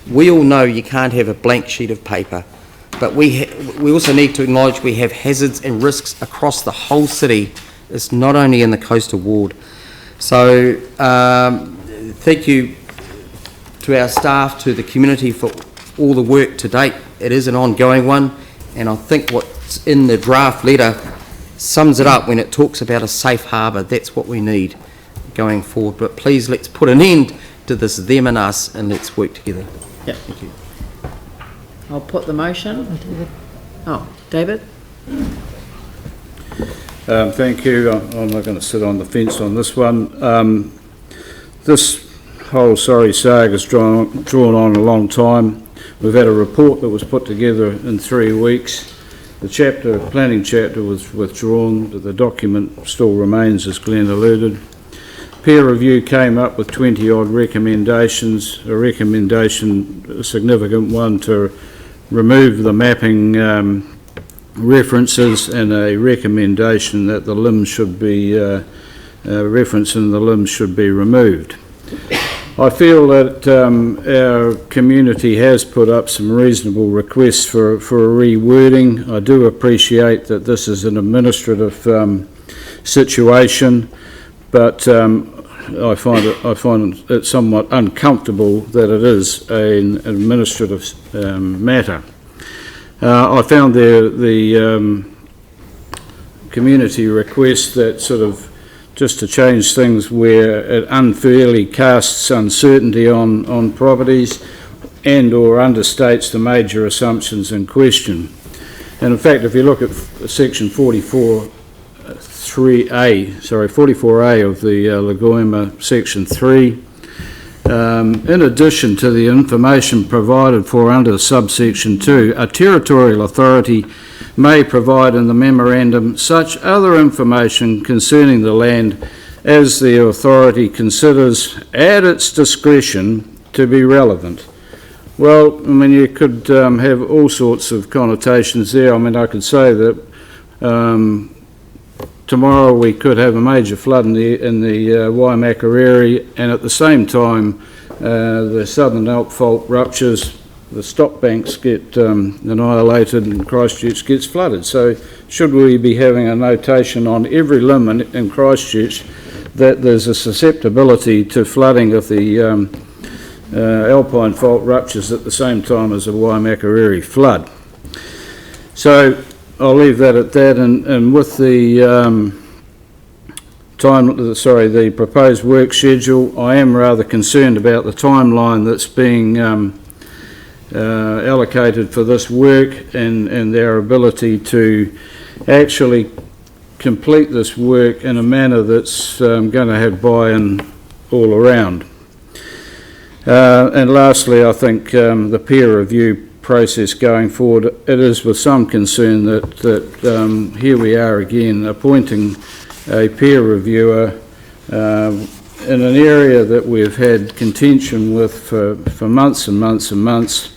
We all know you can't have a blank sheet of paper, but we also need to acknowledge we have hazards and risks across the whole city. It's not only in the coastal ward. So thank you to our staff, to the community for all the work to date. It is an ongoing one, and I think what's in the draft letter sums it up when it talks about a safe harbour. That's what we need going forward. But please, let's put an end to this them and us, and let's work together. Yep. Thank you. I'll put the motion. Oh, David? Thank you. I'm not going to sit on the fence on this one. This whole saga's drawn on a long time. We've had a report that was put together in 3 weeks. The planning chapter was withdrawn, but the document still remains, as Glenn alluded. Peer review came up with 20 odd recommendations, a significant one to remove the mapping references, and a recommendation that the limbs should be, reference in the limbs should be removed. I feel that our community has put up some reasonable requests for a rewording. I do appreciate that this is an administrative situation, but I find it somewhat uncomfortable that it is an administrative matter. I found the community request that sort of just to change things where it unfairly casts uncertainty on properties and or understates the major assumptions in question. And in fact, if you look at section 44A of the Lagoima section 3, in addition to the information provided for under subsection 2, a territorial authority may provide in the memorandum such other information concerning the land as the authority considers at its discretion to be relevant. Well, I mean, you could have all sorts of connotations there. I mean, I could say that tomorrow we could have a major flood in the Waimaka area, and at the same time the Southern Alp Fault ruptures, the stop banks get annihilated and Christchurch gets flooded. So should we be having a notation on every limb in Christchurch that there's a susceptibility to flooding if the Alpine Fault ruptures at the same time as the Waimaka area flood? So I'll leave that at that, and with the the proposed work schedule, I am rather concerned about the timeline that's being allocated for this work and their ability to actually complete this work in a manner that's going to have buy-in all around. And lastly, I think the peer review process going forward, it is with some concern that here we are again appointing a peer reviewer in an area that we've had contention with for months and months and months,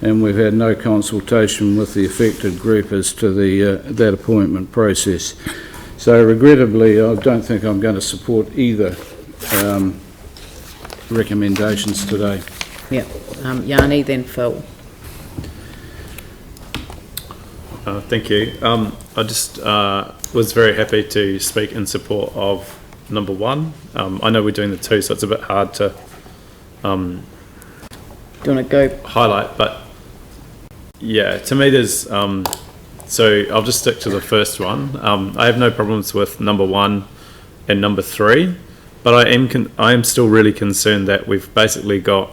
and we've had no consultation with the affected group as to that appointment process. So regrettably, I don't think I'm going to support either recommendations today. Yeah. Yanni, then Phil. Thank you. I just was very happy to speak in support of number 1. I know we're doing the 2, so it's a bit hard to Do you want to go? highlight, but yeah, to me there's so I'll just stick to the first one. I have no problems with number 1 and number 3, but I am still really concerned that we've basically got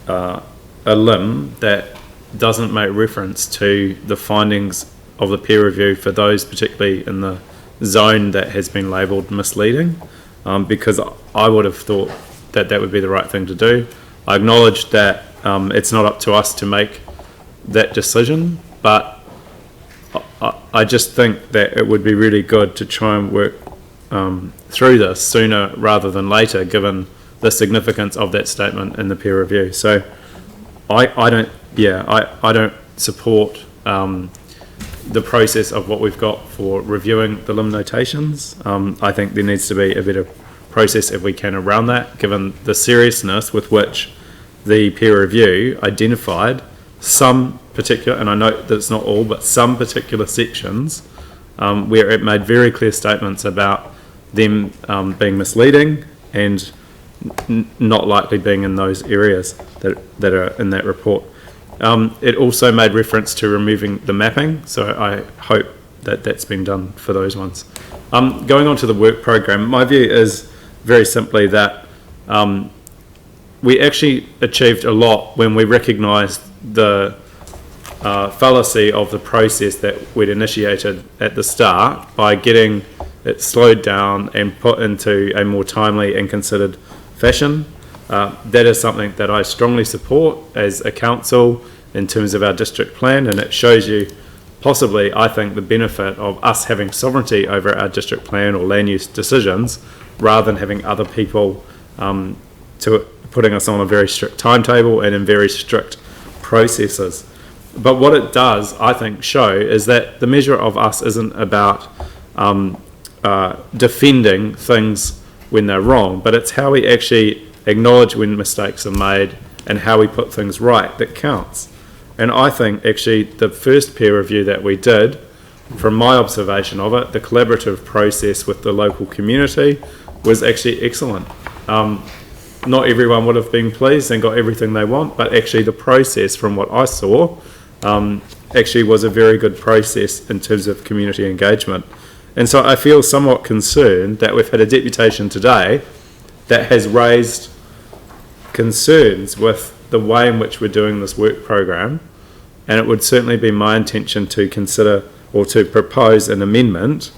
a limb that doesn't make reference to the findings of the peer review for those particularly in the zone that has been labelled misleading, because I would have thought that would be the right thing to do. I acknowledge that it's not up to us to make that decision, but I just think that it would be really good to try and work through this sooner rather than later, given the significance of that statement in the peer review. So I don't support the process of what we've got for reviewing the limb notations. I think there needs to be a better process if we can around that, given the seriousness with which the peer review identified some particular, and I know that it's not all, but some particular sections where it made very clear statements about them being misleading and not likely being in those areas that are in that report. It also made reference to removing the mapping, so I hope that that's been done for those ones. Going on to the work program, my view is very simply that we actually achieved a lot when we recognised the fallacy of the process that we'd initiated at the start by getting it slowed down and put into a more timely and considered fashion. That is something that I strongly support as a council in terms of our district plan, and it shows you possibly, I think, the benefit of us having sovereignty over our district plan or land use decisions rather than having other people putting us on a very strict timetable and in very strict processes. But what it does, I think, show is that the measure of us isn't about defending things when they're wrong, but it's how we actually acknowledge when mistakes are made and how we put things right that counts. And I think actually the first peer review that we did, from my observation of it, the collaborative process with the local community was actually excellent. Not everyone would have been pleased and got everything they want, but actually the process, from what I saw, actually was a very good process in terms of community engagement. And so I feel somewhat concerned that we've had a deputation today that has raised concerns with the way in which we're doing this work program, and it would certainly be my intention to consider or to propose an amendment,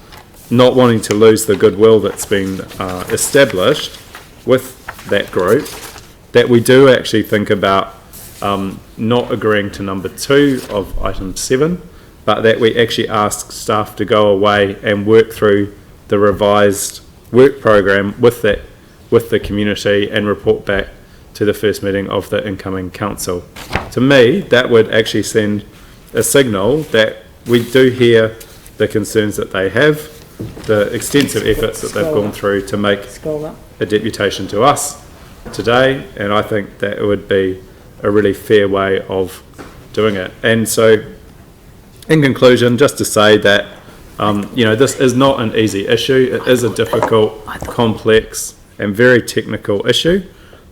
not wanting to lose the goodwill that's been established with that group, that we do actually think about not agreeing to number 2 of item 7, but that we actually ask staff to go away and work through the revised work program with the community and report back to the first meeting of the incoming council. To me, that would actually send a signal that we do hear the concerns that they have, the extensive efforts that they've gone through to make a deputation to us today, and I think that it would be a really fair way of doing it. And so, in conclusion, just to say that this is not an easy issue. It is a difficult, complex and very technical issue,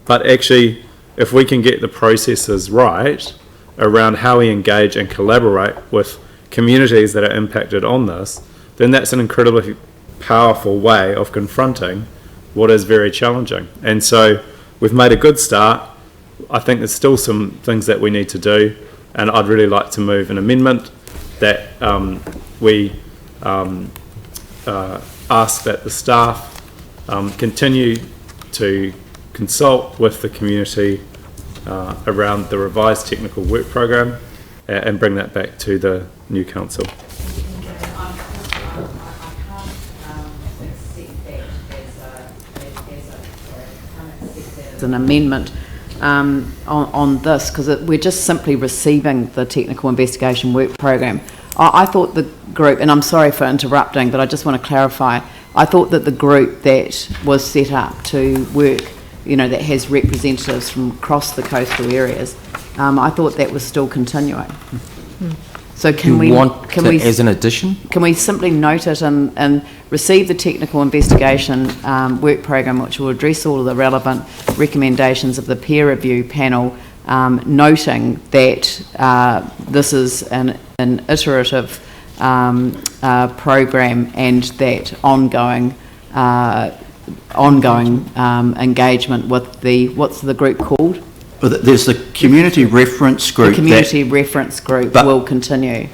but actually if we can get the processes right around how we engage and collaborate with communities that are impacted on this, then that's an incredibly powerful way of confronting what is very challenging. And so we've made a good start. I think there's still some things that we need to do, and I'd really like to move an amendment that we ask that the staff continue to consult with the community around the revised technical work program and bring that back to the new council. As an amendment on this, because we're just simply receiving the technical investigation work program. I thought the group, and I'm sorry for interrupting, but I just want to clarify, I thought that the group that was set up to work, that has representatives from across the coastal areas, I thought that was still continuing. So can we as an addition? Can we simply note it and receive the technical investigation work program, which will address all of the relevant recommendations of the peer review panel, noting that this is an iterative program and that ongoing engagement with what's the group called? But there's the community reference The group. community reference group But- will continue.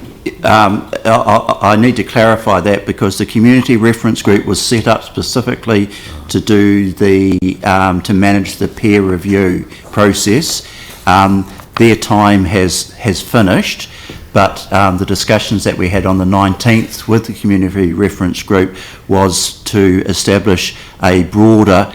I need to clarify that because the community reference group was set up specifically to do to manage the peer review process. Their time has finished, but the discussions that we had on the 19th with the community reference group was to establish a broader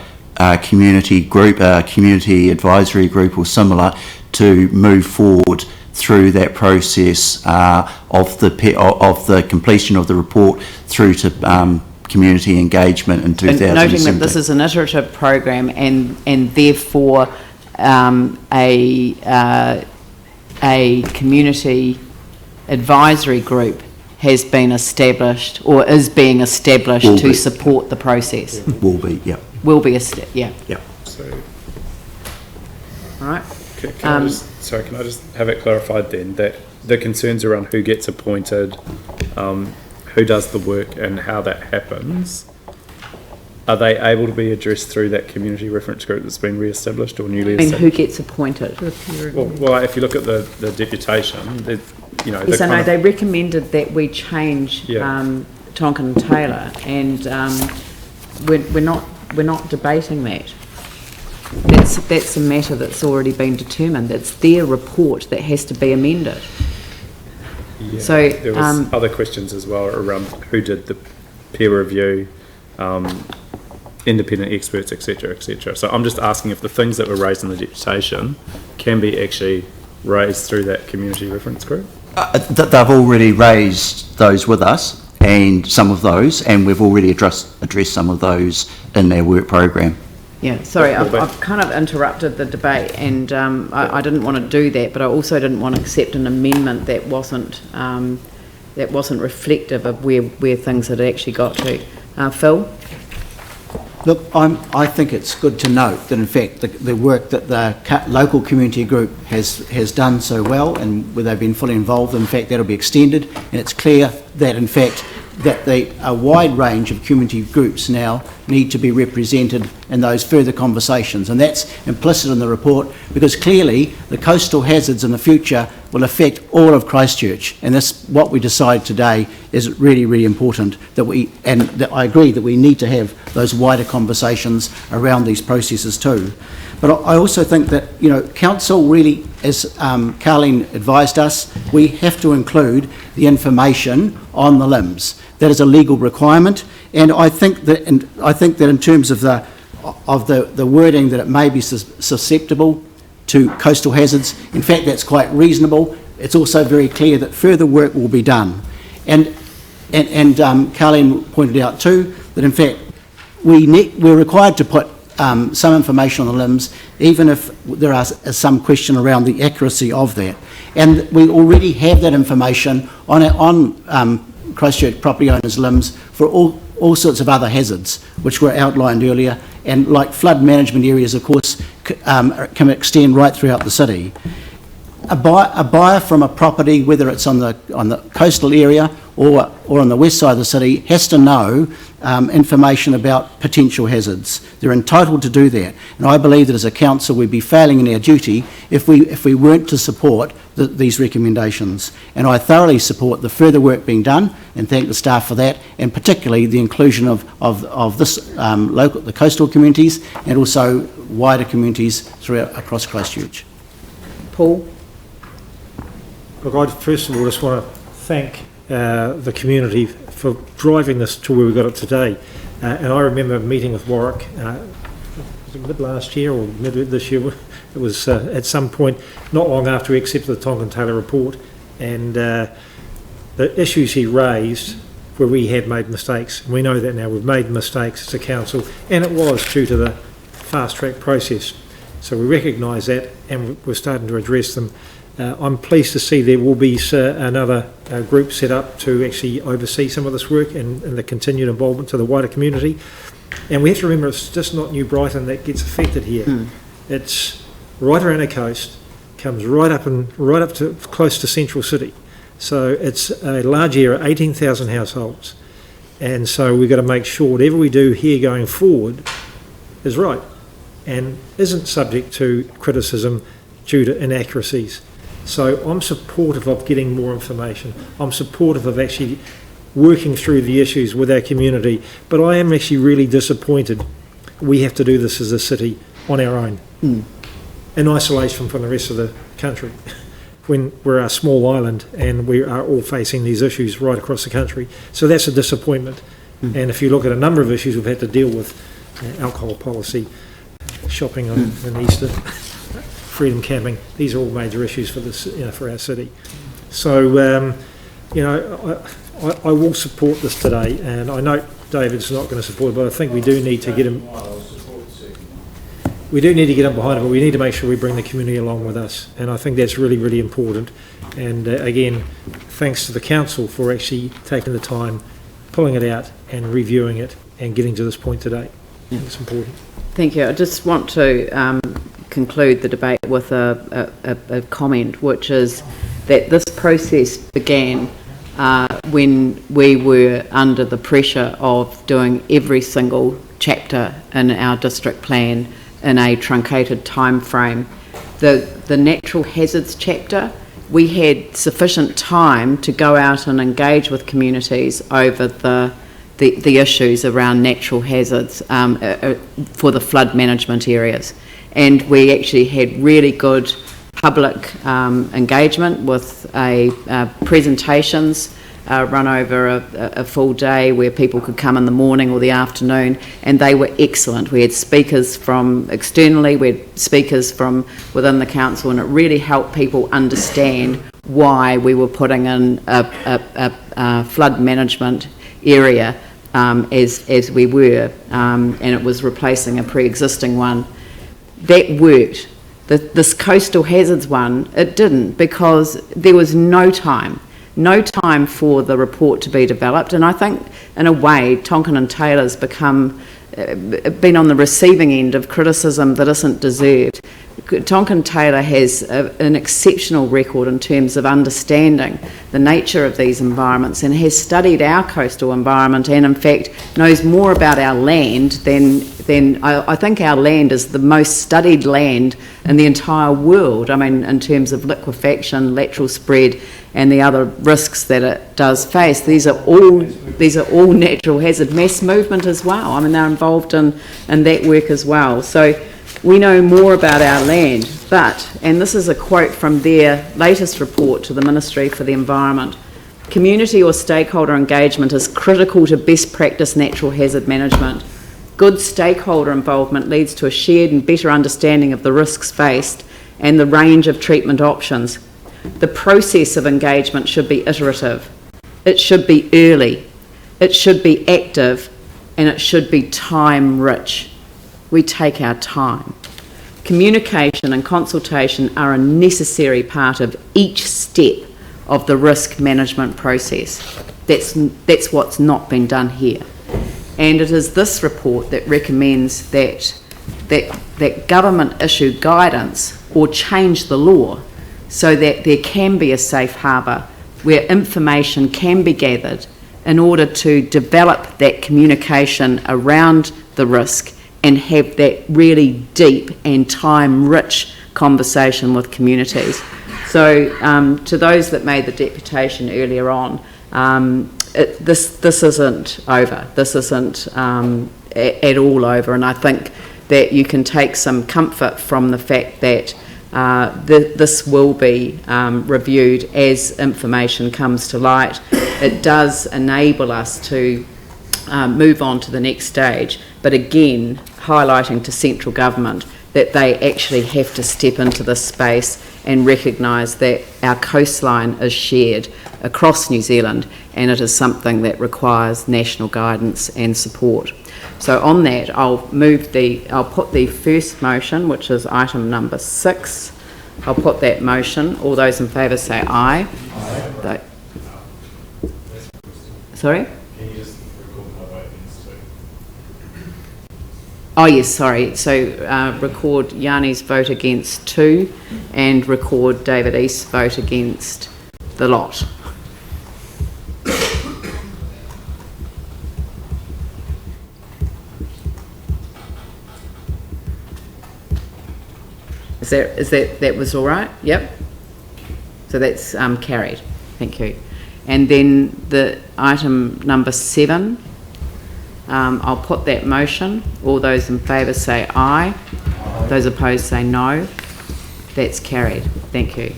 community group, community advisory group or similar, to move forward through that process of the completion of the report through to community engagement in 2017. Noting that this is an iterative program and therefore a community advisory group has been established or is being established to support the process. Will be, yeah. Will be, yeah. Yeah. So, All right. can I just have it clarified then that the concerns around who gets appointed, who does the work and how that happens, are they able to be addressed through that community reference group that's been re-established or newly I mean, established? who gets appointed? Well, if you look at the deputation, you know, Yes, I know, they recommended that we change Yeah. Tonkin and Taylor, and we're not debating that. That's a matter that's already been determined. It's their report that has to be amended. Yeah. So, There was other questions as well around who did the peer review, independent experts, etc., etc. So I'm just asking if the things that were raised in the deputation can be actually raised through that community reference group. They've already raised those with us, and some of those, and we've already addressed some of those in our work program. Yeah, sorry, I've kind of interrupted the debate, and I didn't want to do that, but I also didn't want to accept an amendment that wasn't reflective of where things had actually got to. Phil? Look, I think it's good to note that in fact the work that the local community group has done so well and where they've been fully involved, in fact that'll be extended, and it's clear that in fact that a wide range of community groups now need to be represented in those further conversations, and that's implicit in the report because clearly the coastal hazards in the future will affect all of Christchurch, and this what we decide today is really, really important that I agree that we need to have those wider conversations around these processes too. But I also think that, you know, council really, as Carleen advised us, we have to include the information on the limbs. That is a legal requirement, and I think that in terms of the wording that it may be susceptible to coastal hazards, in fact that's quite reasonable. It's also very clear that further work will be done, and Carleen pointed out too that in fact we're required to put some information on the limbs, even if there is some question around the accuracy of that. And we already have that information on Christchurch property owners' limbs for all sorts of other hazards, which were outlined earlier, and like flood management areas, of course, can extend right throughout the city. A buyer from a property, whether it's on the coastal area or on the west side of the city, has to know information about potential hazards. They're entitled to do that, and I believe that as a council we'd be failing in our duty if we weren't to support these recommendations. And I thoroughly support the further work being done, and thank the staff for that, and particularly the inclusion of the coastal communities and also wider communities across Christchurch. Paul? Look, I first of all just want to thank the community for driving this to where we got it today. And I remember meeting with Warwick, was it mid last year or mid this year? It was at some point not long after we accepted the Tonkin Taylor report, and the issues he raised where we had made mistakes. And we know that now, we've made mistakes as a council, and it was due to the fast track process. So we recognise that, and we're starting to address them. I'm pleased to see there will be another group set up to actually oversee some of this work and the continued involvement to the wider community. And we have to remember it's just not New Brighton that gets affected here. It's right around the coast, comes right up to close to Central City. So it's a large area, 18,000 households. And so we've got to make sure whatever we do here going forward is right and isn't subject to criticism due to inaccuracies. So I'm supportive of getting more information. I'm supportive of actually working through the issues with our community, but I am actually really disappointed we have to do this as a city on our own, in isolation from the rest of the country, when we're a small island and we are all facing these issues right across the country. So that's a disappointment. And if you look at a number of issues we've had to deal with, alcohol policy, shopping on Easter, freedom camping, these are all major issues for this, for our city. So, I will support this today, and I know David's not going to support it, but I think we do need to get him. We do need to get him behind it, but we need to make sure we bring the community along with us, and I think that's really, really important. And again, thanks to the council for actually taking the time, pulling it out, and reviewing it, and getting to this point today. It's important. Thank you. I just want to conclude the debate with a comment, which is that this process began when we were under the pressure of doing every single chapter in our district plan in a truncated time frame. The natural hazards chapter, we had sufficient time to go out and engage with communities over the issues around natural hazards for the flood management areas. And we actually had really good public engagement with presentations run over a full day where people could come in the morning or the afternoon, and they were excellent. We had speakers from externally, we had speakers from within the council, and it really helped people understand why we were putting in a flood management area as we were, and it was replacing a pre-existing one. That worked. This coastal hazards one, it didn't, because there was no time for the report to be developed. And I think, in a way, Tonkin and Taylor's been on the receiving end of criticism that isn't deserved. Tonkin Taylor has an exceptional record in terms of understanding the nature of these environments, and has studied our coastal environment, and in fact knows more about our land than I think our land is the most studied land in the entire world. I mean, in terms of liquefaction, lateral spread, and the other risks that it does face. These are all natural hazard. Mass movement as well. I mean, they're involved in that work as well. So we know more about our land, but, and this is a quote from their latest report to the Ministry for the Environment, community or stakeholder engagement is critical to best practice natural hazard management. Good stakeholder involvement leads to a shared and better understanding of the risks faced and the range of treatment options. The process of engagement should be iterative. It should be early. It should be active, and it should be time-rich. We take our time. Communication and consultation are a necessary part of each step of the risk management process. That's what's not been done here. And it is this report that recommends that government issue guidance or change the law so that there can be a safe harbour where information can be gathered in order to develop that communication around the risk and have that really deep and time-rich conversation with communities. So to those that made the deputation earlier on, this isn't over. This isn't at all over, and I think that you can take some comfort from the fact that this will be reviewed as information comes to light. It does enable us to move on to the next stage, but again, highlighting to central government that they actually have to step into this space and recognise that our coastline is shared across New Zealand, and it is something that requires national guidance and support. So on that, I'll put the first motion, which is item number 6. I'll put that motion. All those in favour say aye. Aye. Sorry? Can you just record my vote against 2? Oh yes, sorry. So record Yanni's vote against 2 and record David East's vote against the lot. That was all right? Yep. So that's carried. Thank you. And then the item number 7, I'll put that motion. All those in favour say aye. Those opposed say no. That's carried. Thank you.